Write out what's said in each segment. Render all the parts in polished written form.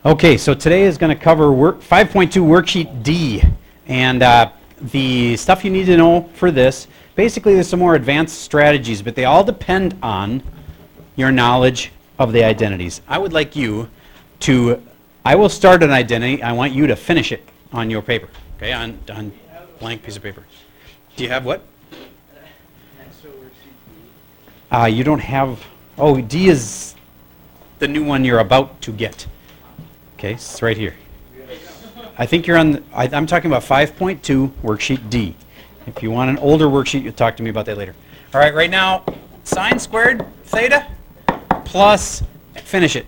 Okay, so today is going to cover 5.2 worksheet D, and the stuff you need to know for this. Basically, there's some more advanced strategies, but they all depend on your knowledge of the identities. I would like you to, I will start an identity. I want you to finish it on your paper, okay, on blank piece of paper. Do you have what? You don't have, oh, D is the new one you're about to get. Okay, it's right here. I think you're on, I'm talking about 5.2 worksheet D. If you want an older worksheet, you'll talk to me about that later. All right, right now, sine squared theta plus, finish it.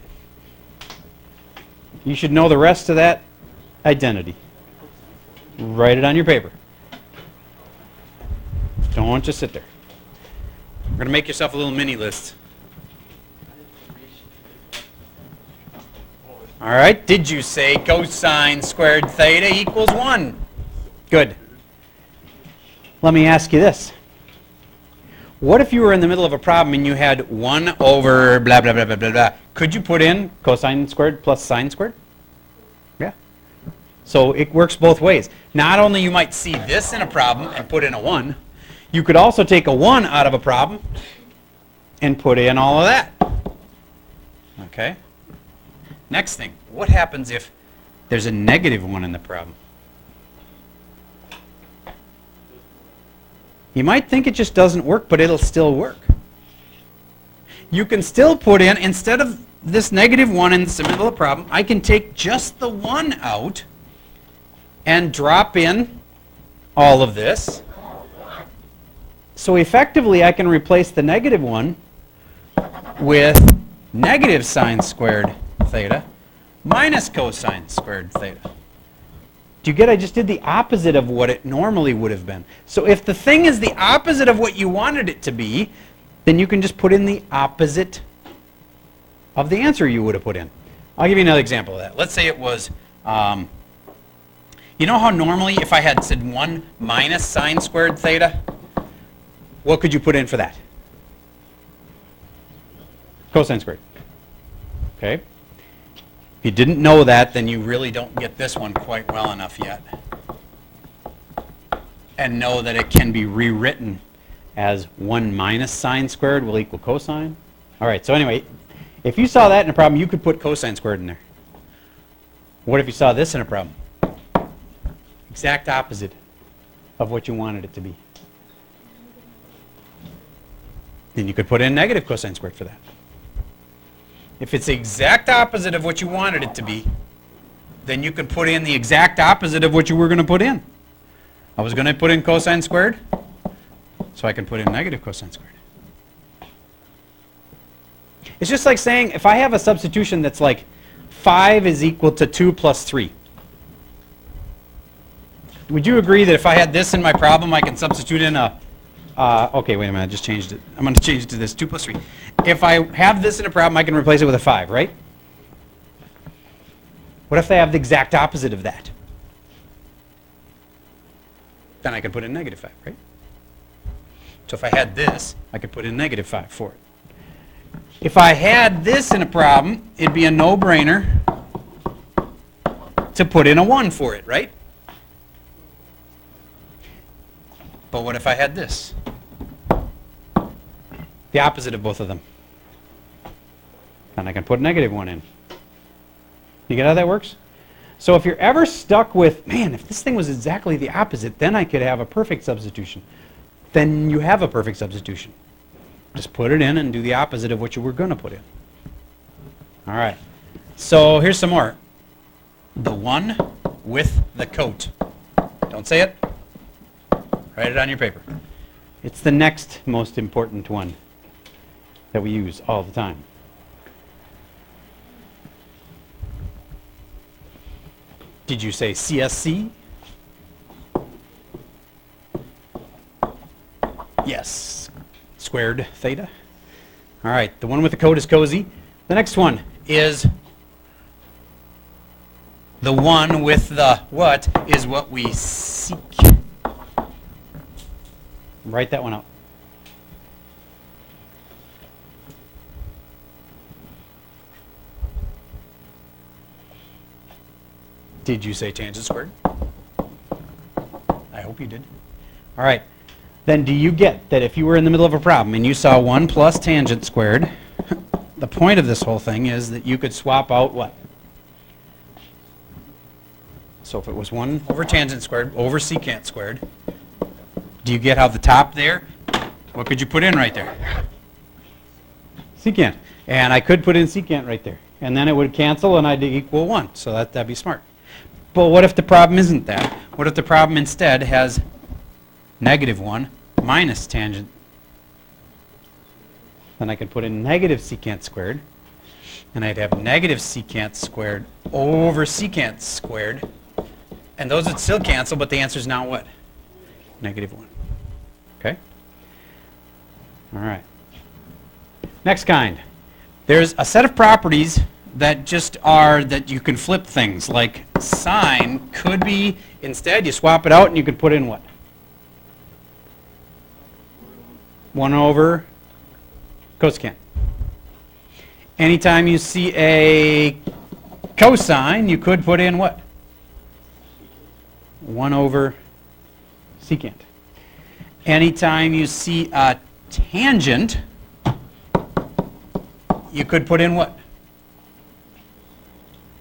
You should know the rest of that identity. Write it on your paper. Don't just sit there. We're going to make yourself a little mini list. All right, did you say cosine squared theta equals 1? Good. Let me ask you this. What if you were in the middle of a problem and you had 1 over blah, blah, blah, blah, blah, blah? Could you put in cosine squared plus sine squared? Yeah. So it works both ways. Not only you might see this in a problem and put in a 1, you could also take a 1 out of a problem and put in all of that. Okay? Next thing, what happens if there's a negative 1 in the problem? You might think it just doesn't work, but it'll still work. You can still put in, instead of this negative 1 in the middle of the problem, I can take just the 1 out and drop in all of this. So effectively, I can replace the negative 1 with negative sine squared theta minus cosine squared theta. Do you get? I just did the opposite of what it normally would have been. So if the thing is the opposite of what you wanted it to be, then you can just put in the opposite of the answer you would have put in. I'll give you another example of that. Let's say it was, you know how normally if I had said 1 minus sine squared theta, what could you put in for that? Cosine squared. Okay? If you didn't know that, then you really don't get this one quite well enough yet. And know that it can be rewritten as 1 minus sine squared will equal cosine. All right, so anyway, if you saw that in a problem, you could put cosine squared in there. What if you saw this in a problem? Exact opposite of what you wanted it to be. Then you could put in negative cosine squared for that. If it's the exact opposite of what you wanted it to be, then you can put in the exact opposite of what you were going to put in. I was going to put in cosine squared, so I can put in negative cosine squared. It's just like saying, if I have a substitution that's like 5 is equal to 2 plus 3. Would you agree that if I had this in my problem, I can substitute in a okay, wait a minute, I just changed it. I'm going to change it to this, 2 plus 3. If I have this in a problem, I can replace it with a 5, right? What if I have the exact opposite of that? Then I can put in negative 5, right? So if I had this, I could put in negative 5 for it. If I had this in a problem, it'd be a no-brainer to put in a 1 for it, right? But what if I had this? The opposite of both of them. And I can put negative 1 in. You get how that works? So if you're ever stuck with, man, if this thing was exactly the opposite, then I could have a perfect substitution. Then you have a perfect substitution. Just put it in and do the opposite of what you were going to put in. All right. So here's some more. The 1 with the coat. Don't say it. Write it on your paper. It's the next most important one that we use all the time. Did you say CSC? Yes. Squared theta. All right, the one with the coat is cozy. The next one is the one with the what is what we seek. Write that one out. Did you say tangent squared? I hope you did. All right. Then do you get that if you were in the middle of a problem and you saw 1 plus tangent squared, the point of this whole thing is that you could swap out what? So if it was 1 over tangent squared over secant squared, do you get how the top there, what could you put in right there? Secant. And I could put in secant right there. And then it would cancel and I'd equal 1. So that'd be smart. But what if the problem isn't that? What if the problem instead has negative 1 minus tangent? Then I could put in negative secant squared. And I'd have negative secant squared over secant squared. And those would still cancel, but the answer is now what? Negative 1. Okay? All right. Next kind. There's a set of properties that just are that you can flip things. Like sine could be, instead you swap it out and you could put in what? 1 over cosecant. Anytime you see a cosine, you could put in what? 1 over secant. Anytime you see a tangent, you could put in what?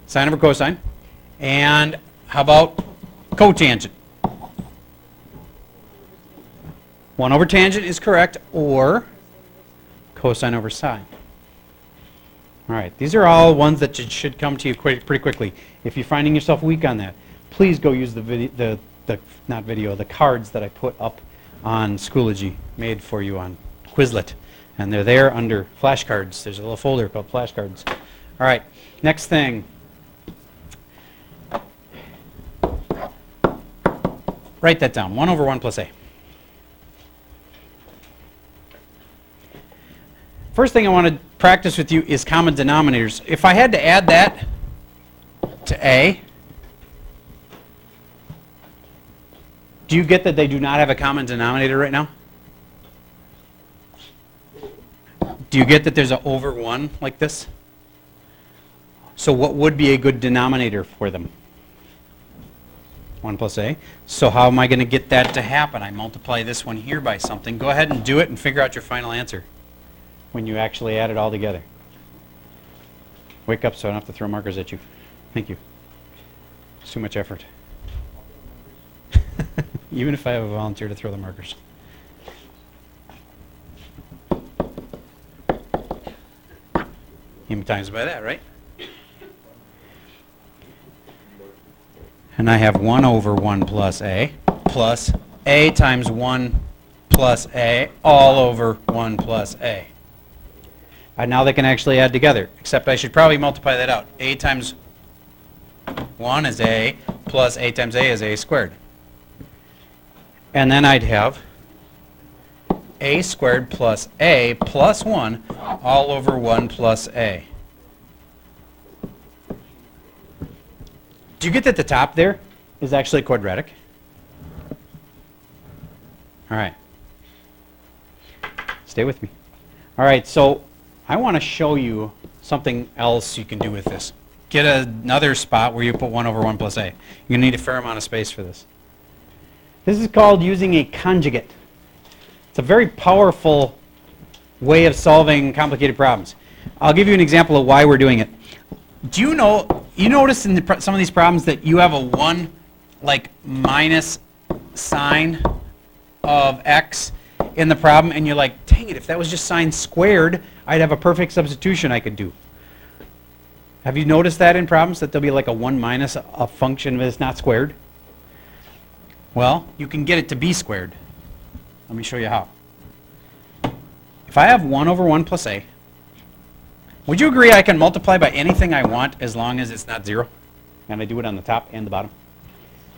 Sine over cosine. And how about cotangent? 1 over tangent is correct, or cosine over sine. All right, these are all ones that should come to you pretty quickly. If you're finding yourself weak on that, please go use the cards that I put up on Schoology, made for you on Quizlet. And they're there under flashcards. There's a little folder called flashcards. All right, next thing. Write that down, 1 over 1 plus a. First thing I want to practice with you is common denominators. If I had to add that to a, do you get that they do not have a common denominator right now? Do you get that there's an over 1 like this? So what would be a good denominator for them? 1 plus a. So how am I going to get that to happen? I multiply this one here by something. Go ahead and do it and figure out your final answer when you actually add it all together. Wake up so I don't have to throw markers at you. Thank you. It's too much effort. Even if I have a volunteer to throw the markers. Even times by that, right? And I have 1 over 1 plus a times 1 plus a all over 1 plus a. And now they can actually add together, except I should probably multiply that out. A times 1 is a, plus a times a is a squared. And then I'd have a squared plus a plus 1 all over 1 plus a. Do you get that the top there is actually quadratic? All right. Stay with me. All right, so I want to show you something else you can do with this. Get another spot where you put 1 over 1 plus a. You're going to need a fair amount of space for this. This is called using a conjugate. It's a very powerful way of solving complicated problems. I'll give you an example of why we're doing it. Do you know, you notice in some of these problems that you have a 1 like minus sign of x in the problem, and you're like, dang it, if that was just sine squared, I'd have a perfect substitution I could do. Have you noticed that in problems, that there'll be like a 1 minus a function that's not squared? Well, you can get it to be squared. Let me show you how. If I have 1 over 1 plus a, would you agree I can multiply by anything I want as long as it's not 0? And I do it on the top and the bottom.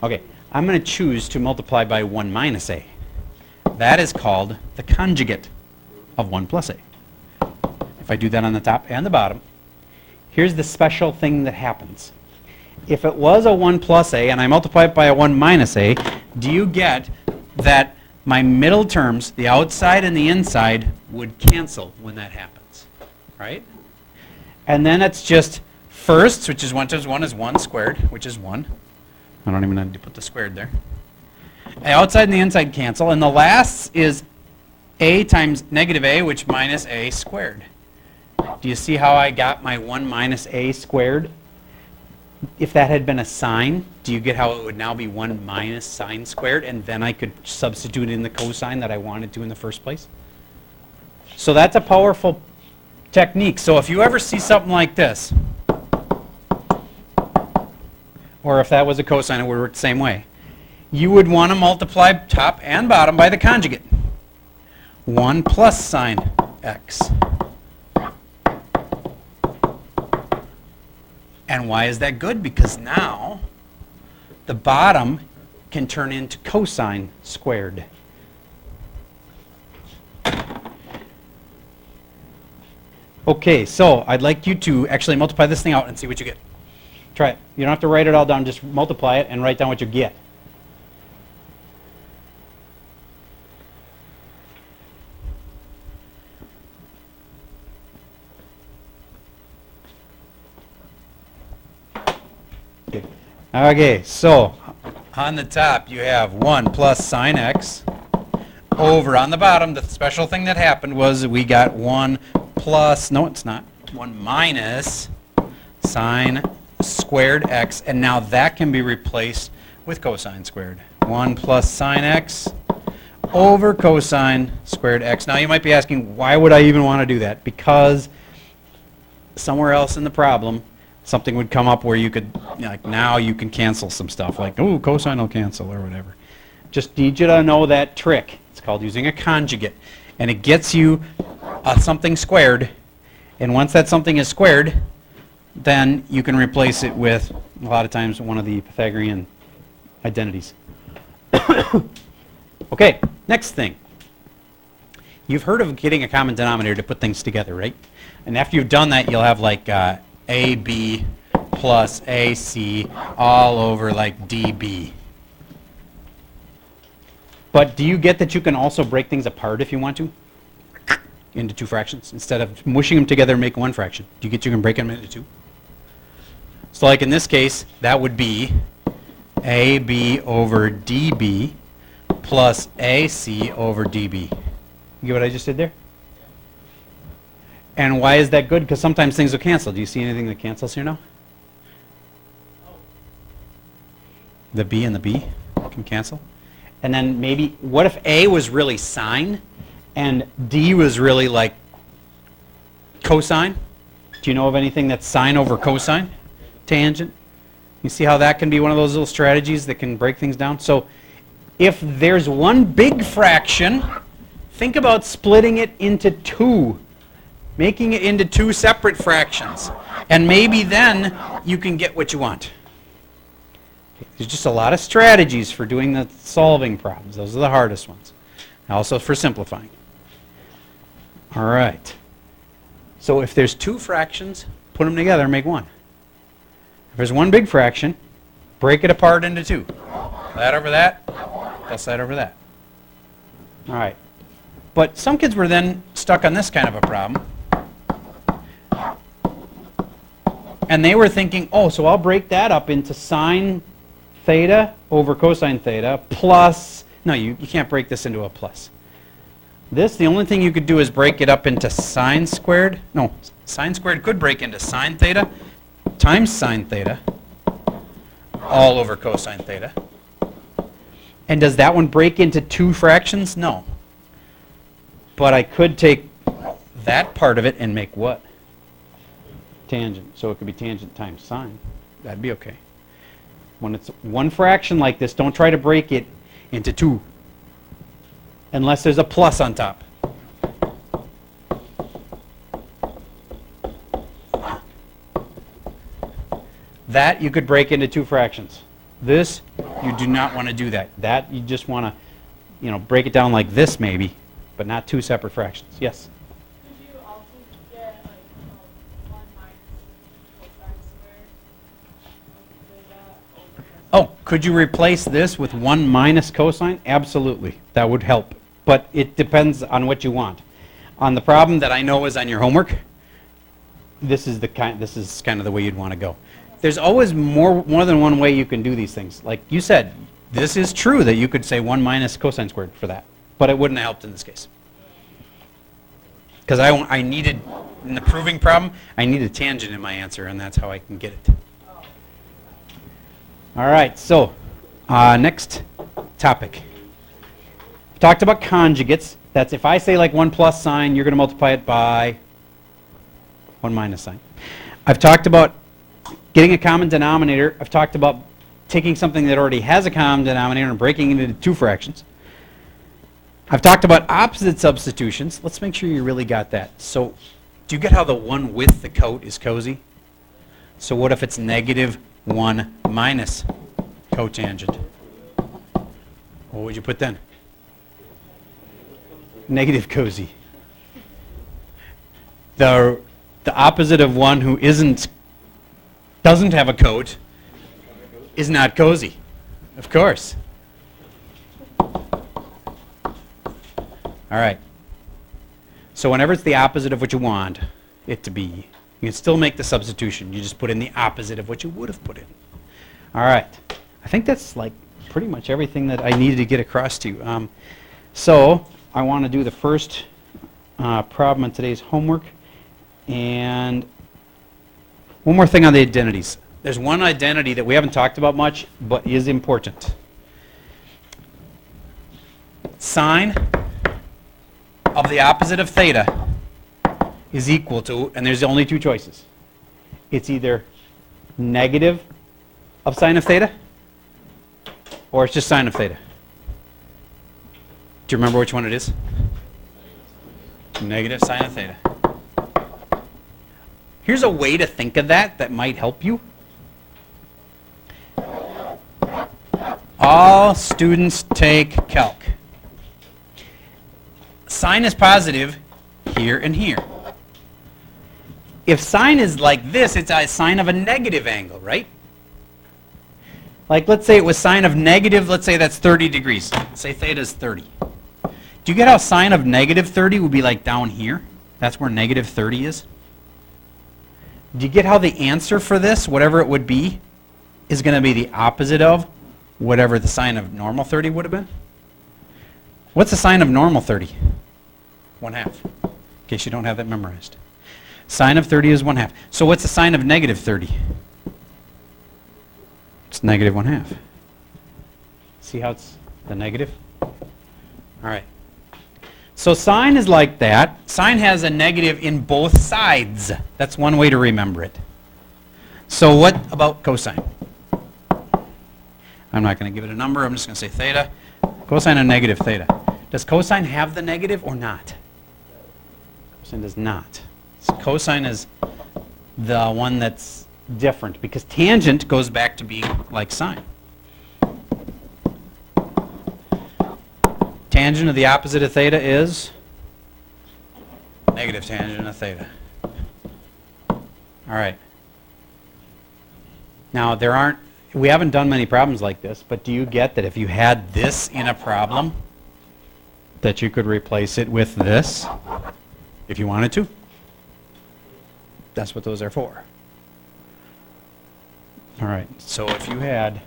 Okay, I'm going to choose to multiply by 1 minus a. That is called the conjugate of 1 plus a. If I do that on the top and the bottom, here's the special thing that happens. If it was a 1 plus a and I multiply it by a 1 minus a, do you get that my middle terms, the outside and the inside, would cancel when that happens, right? And then it's just first, which is 1 times 1 is 1 squared, which is 1. I don't even need to put the squared there. And outside and the inside cancel. And the last is a times negative a, which minus a squared. Do you see how I got my 1 minus a squared? If that had been a sine, do you get how it would now be 1 minus sine squared? And then I could substitute in the cosine that I wanted to in the first place? So that's a powerful technique. So if you ever see something like this, or if that was a cosine, it would work the same way. You would want to multiply top and bottom by the conjugate. 1 plus sine x. And why is that good? Because now the bottom can turn into cosine squared. Okay, so I'd like you to actually multiply this thing out and see what you get. Try it. You don't have to write it all down, just multiply it and write down what you get. Okay, so on the top you have 1 plus sine x over on the bottom. The special thing that happened was we got 1 plus, no it's not, 1 minus sine squared x, and now that can be replaced with cosine squared. 1 plus sine x over cosine squared x. Now you might be asking, why would I even want to do that? Because somewhere else in the problem something would come up where you could, like now you can cancel some stuff, like, oh, cosine will cancel or whatever. Just need you to know that trick. It's called using a conjugate. And it gets you something squared. And once that something is squared, then you can replace it with, a lot of times, one of the Pythagorean identities. Okay, next thing. You've heard of getting a common denominator to put things together, right? And after you've done that, you'll have like AB plus AC all over like DB. But do you get that you can also break things apart if you want to? Into two fractions? Instead of mushing them together and make one fraction. Do you get you can break them into two? So like in this case, that would be AB over DB plus AC over DB. You get what I just did there? And why is that good? Because sometimes things will cancel. Do you see anything that cancels here now? The B and the B can cancel. And then maybe, what if A was really sine and D was really like cosine? Do you know of anything that's sine over cosine? Tangent? You see how that can be one of those little strategies that can break things down? So if there's one big fraction, think about splitting it into two. Making it into two separate fractions. And maybe then you can get what you want. Okay, there's just a lot of strategies for doing the solving problems. Those are the hardest ones. Also for simplifying. All right. So if there's two fractions, put them together and make one. If there's one big fraction, break it apart into two. That over that, plus that over that. All right. But some kids were then stuck on this kind of a problem. And they were thinking, oh, so I'll break that up into sine theta over cosine theta plus, no, you can't break this into a plus. This, the only thing you could do is break it up into sine squared. No, sine squared could break into sine theta times sine theta all over cosine theta. And does that one break into two fractions? No. But I could take that part of it and make what? Tangent. So it could be tangent times sine. That'd be okay. When it's one fraction like this, don't try to break it into two unless there's a plus on top. That you could break into two fractions. This, you do not want to do that. That you just want to, break it down like this maybe, but not two separate fractions. Yes? Oh, could you replace this with 1 minus cosine? Absolutely. That would help. But it depends on what you want. On the problem that I know is on your homework, this is kind of the way you'd want to go. There's always more than one way you can do these things. Like you said, this is true that you could say 1 minus cosine squared for that, but it wouldn't have helped in this case. Because I needed, in the proving problem, I need a tangent in my answer, and that's how I can get it. All right, so next topic. I've talked about conjugates. That's if I say like 1 plus sign, you're going to multiply it by 1 minus sign. I've talked about getting a common denominator. I've talked about taking something that already has a common denominator and breaking it into two fractions. I've talked about opposite substitutions. Let's make sure you really got that. So do you get how the one with the coat is cozy? So what if it's negative 1 minus cotangent? What would you put then? Negative cozy. The opposite of one who doesn't have a coat is not cozy, of course. All right. So whenever it's the opposite of what you want it to be, you can still make the substitution. You just put in the opposite of what you would have put in. All right. I think that's like pretty much everything that I needed to get across to you. So I want to do the first problem in today's homework. And one more thing on the identities. There's one identity that we haven't talked about much, but is important. Sine of the opposite of theta is equal to, and there's only two choices. It's either negative of sine of theta, or it's just sine of theta. Do you remember which one it is? Negative sine of theta. Here's a way to think of that might help you. All students take calc. Sine is positive here and here. If sine is like this, it's a sine of a negative angle, right? Like let's say it was sine of negative, let's say that's 30 degrees. Let's say theta is 30. Do you get how sine of negative 30 would be like down here? That's where negative 30 is. Do you get how the answer for this, whatever it would be, is going to be the opposite of whatever the sine of normal 30 would have been? What's the sine of normal 30? 1/2, in case you don't have that memorized. Sine of 30 is 1/2. So what's the sine of negative 30? It's negative 1/2. See how it's the negative? All right. So sine is like that. Sine has a negative in both sides. That's one way to remember it. So what about cosine? I'm not going to give it a number. I'm just going to say theta. Cosine of negative theta. Does cosine have the negative or not? Cosine does not. So cosine is the one that's different because tangent goes back to being like sine. Tangent of the opposite of theta is negative tangent of theta. All right. Now we haven't done many problems like this, but do you get that if you had this in a problem, that you could replace it with this if you wanted to? That's what those are for. All right. So if you had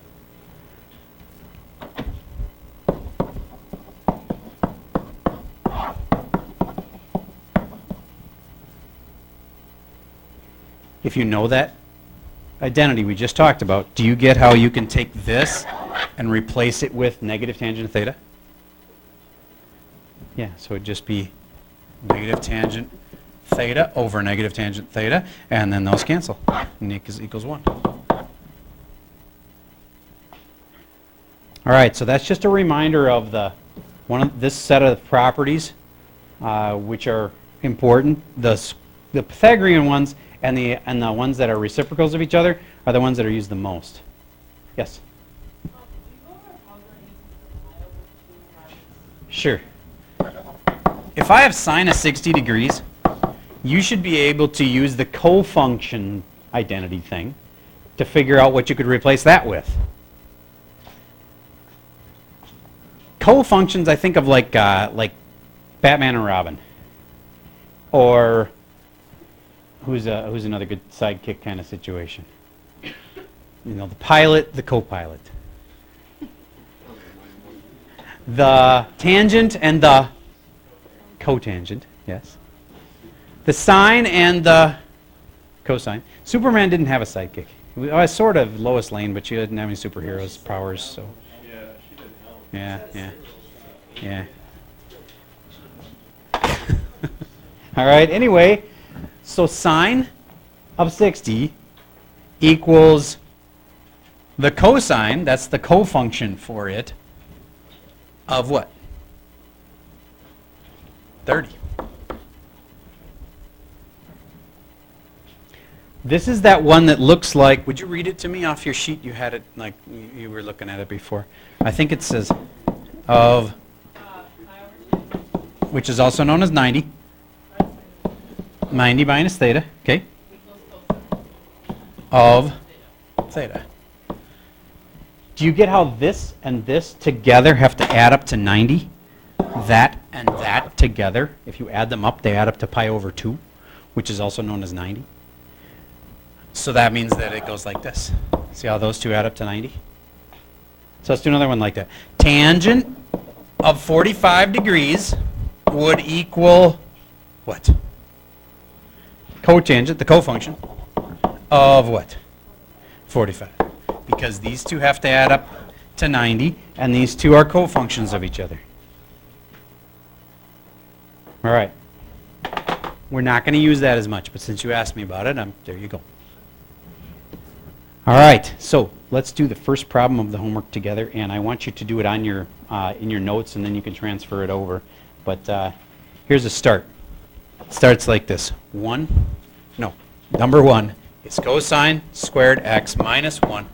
if you know that identity we just talked about, do you get how you can take this and replace it with negative tangent of theta? Yeah, so it'd just be negative tangent theta over negative tangent theta, and then those cancel, and equals 1. All right, so that's just a reminder of this set of properties, which are important. The Pythagorean ones and the ones that are reciprocals of each other are the ones that are used the most. Yes? Sure. If I have sine of 60 degrees, you should be able to use the cofunction identity thing to figure out what you could replace that with. Cofunctions I think of like Batman and Robin, or who's another good sidekick kind of situation? You know, the pilot, the co-pilot. The tangent and the cotangent, yes. The sine and the cosine. Superman didn't have a sidekick. He was sort of Lois Lane, but she didn't have any superheroes powers, so. Yeah, she didn't help. Yeah. All right, anyway, so sine of 60 equals the cosine, that's the cofunction for it, of what? 30. This is that one that looks like, would you read it to me off your sheet? You had it, like you were looking at it before. I think it says of, which is also known as 90. 90 minus theta, okay, of theta. Do you get how this and this together have to add up to 90? That and that together, if you add them up, they add up to pi over 2, which is also known as 90. So that means that it goes like this. See how those two add up to 90? So let's do another one like that. Tangent of 45 degrees would equal what? Cotangent, the cofunction, of what? 45. Because these two have to add up to 90, and these two are cofunctions of each other. All right. We're not going to use that as much, but since you asked me about it, there you go. All right, so let's do the first problem of the homework together, and I want you to do it on your in your notes, and then you can transfer it over. But here's a start. It starts like this. Number 1 is cosine squared x minus 1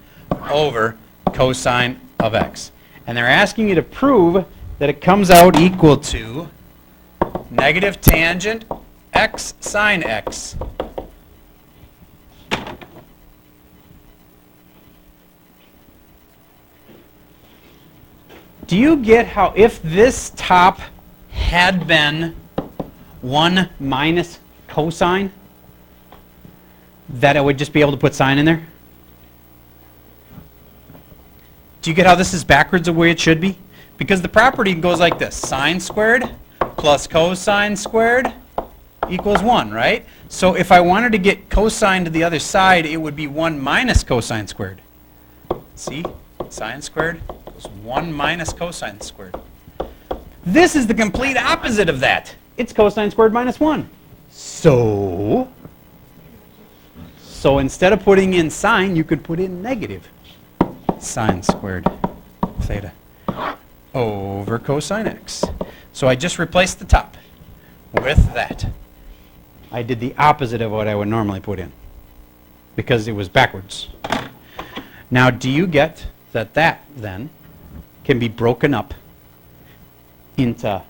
over cosine of x. And they're asking you to prove that it comes out equal to negative tangent x sine x. Do you get how if this top had been 1 minus cosine, that I would just be able to put sine in there? Do you get how this is backwards of where it should be? Because the property goes like this. Sine squared plus cosine squared equals 1, right? So if I wanted to get cosine to the other side, it would be 1 minus cosine squared. See? Sine squared equals 1 minus cosine squared. This is the complete opposite of that. It's cosine squared minus 1. So instead of putting in sine, you could put in negative sine squared theta over cosine x. So I just replaced the top with that. I did the opposite of what I would normally put in because it was backwards. Now, do you get that that then can be broken up into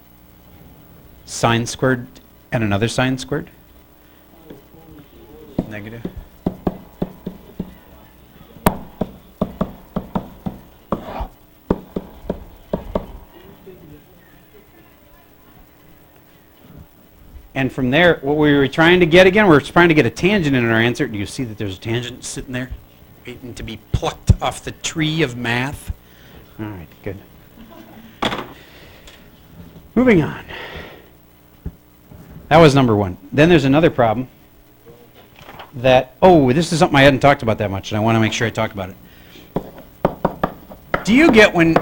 sine squared and another sine squared? Negative. And from there, what we were trying to get again, we're trying to get a tangent in our answer. Do you see that there's a tangent sitting there waiting to be plucked off the tree of math? All right, good. Moving on. That was number 1. Then there's another problem that, this is something I hadn't talked about that much, and I want to make sure I talk about it. Do you get when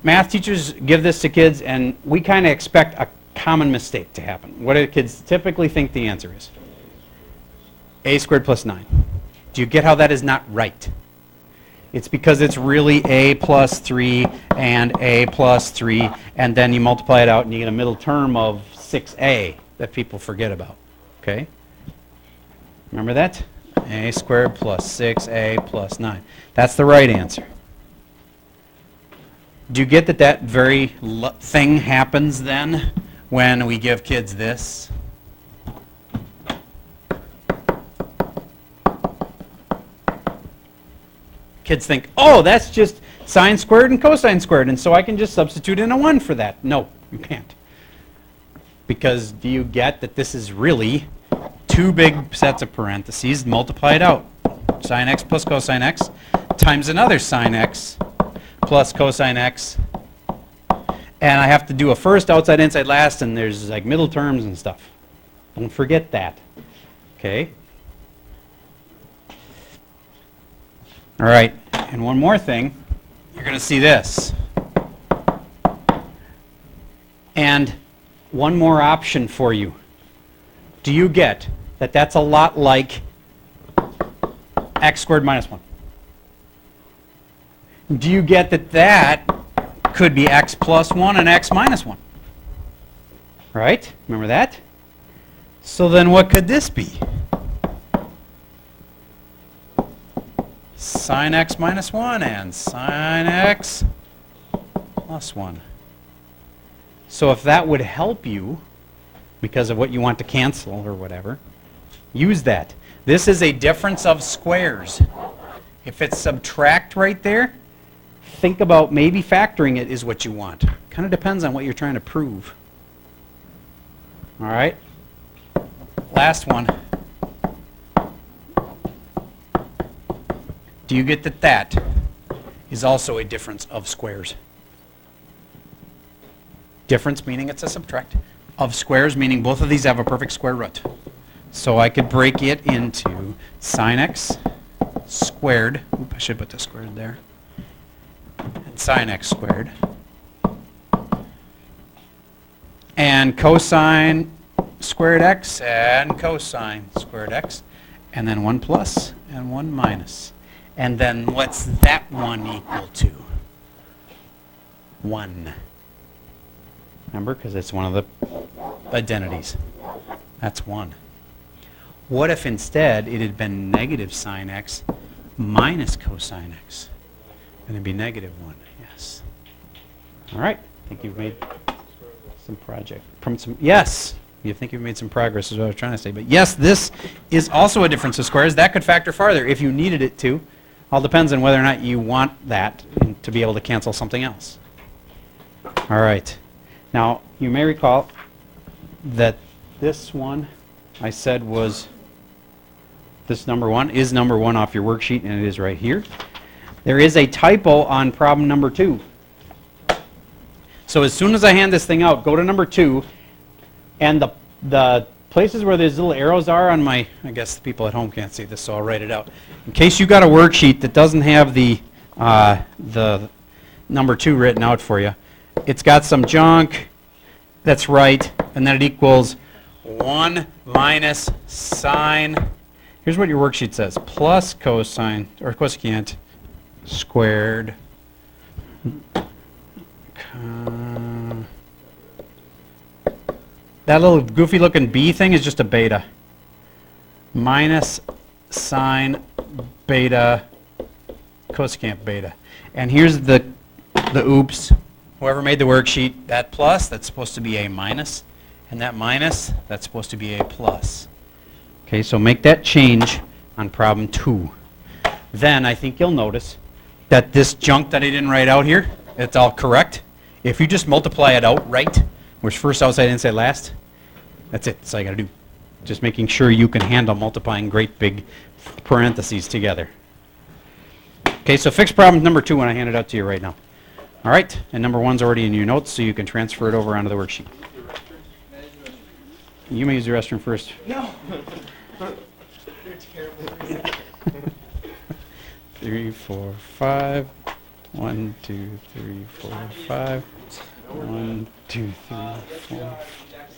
math teachers give this to kids and we kind of expect a common mistake to happen? What do kids typically think the answer is? A squared plus 9. Do you get how that is not right? It's because it's really a plus 3 and a plus 3, and then you multiply it out and you get a middle term of 6a that people forget about. Okay? Remember that? A squared plus 6a plus 9. That's the right answer. Do you get that that very thing happens then when we give kids this? Kids think, oh, that's just sine squared and cosine squared, and so I can just substitute in a 1 for that. No, you can't. Because do you get that this is really two big sets of parentheses, multiply it out. Sine x plus cosine x times another sine x plus cosine x. And I have to do a first, outside, inside, last, and there's like middle terms and stuff. Don't forget that. Okay? All right, and one more thing. You're going to see this. And one more option for you. Do you get that that's a lot like x squared minus 1? Do you get that that could be x plus 1 and x minus 1? Right? Remember that? So then what could this be? Sine x minus 1 and sine x plus 1. So if that would help you, because of what you want to cancel or whatever, use that. This is a difference of squares. If it's subtract right there, think about maybe factoring it is what you want. Kind of depends on what you're trying to prove. All right? Last one. Do you get that that is also a difference of squares? Difference meaning it's a subtract. Of squares meaning both of these have a perfect square root. So I could break it into sine x squared. Oop, I should put the squared there. And sine x squared. And cosine squared x and cosine squared x. And then 1 plus and 1 minus. And then what's that one equal to? 1. Remember, because it's one of the identities. That's 1. What if instead it had been negative sine x minus cosine x? And it'd be negative 1, yes. All right, I think you've made some yes, you think you've made some progress is what I was trying to say. But yes, this is also a difference of squares. That could factor farther if you needed it to. All depends on whether or not you want that to be able to cancel something else. All right. Now, you may recall that this one I said was, this number 1 is number 1 off your worksheet, and it is right here. There is a typo on problem number 2. So as soon as I hand this thing out, go to number 2, and the places where these little arrows are on my, I guess the people at home can't see this, so I'll write it out. In case you got a worksheet that doesn't have the number 2 written out for you, it's got some junk that's right, and then it equals 1 minus sine. Here's what your worksheet says. Plus cosine, or cosecant, squared. That little goofy looking b thing is just a beta. Minus sine beta cosecant beta. And here's the oops. Whoever made the worksheet, that plus, that's supposed to be a minus. And that minus, that's supposed to be a plus. Okay, so make that change on problem 2. Then I think you'll notice that this junk that I didn't write out here, it's all correct. If you just multiply it out right, where's first, outside, inside, last, that's it. That's all you got to do. Just making sure you can handle multiplying great big parentheses together. Okay, so fix problem number 2 when I hand it out to you right now. All right, and number 1's already in your notes, so you can transfer it over onto the worksheet. You may use the restroom first. No. You're terrible. 3, 4, 5. 1, 2, 3, 4, 5. 1, 2, 3, 4,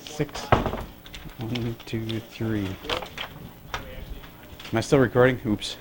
6. 1, 2, 3. Am I still recording? Oops.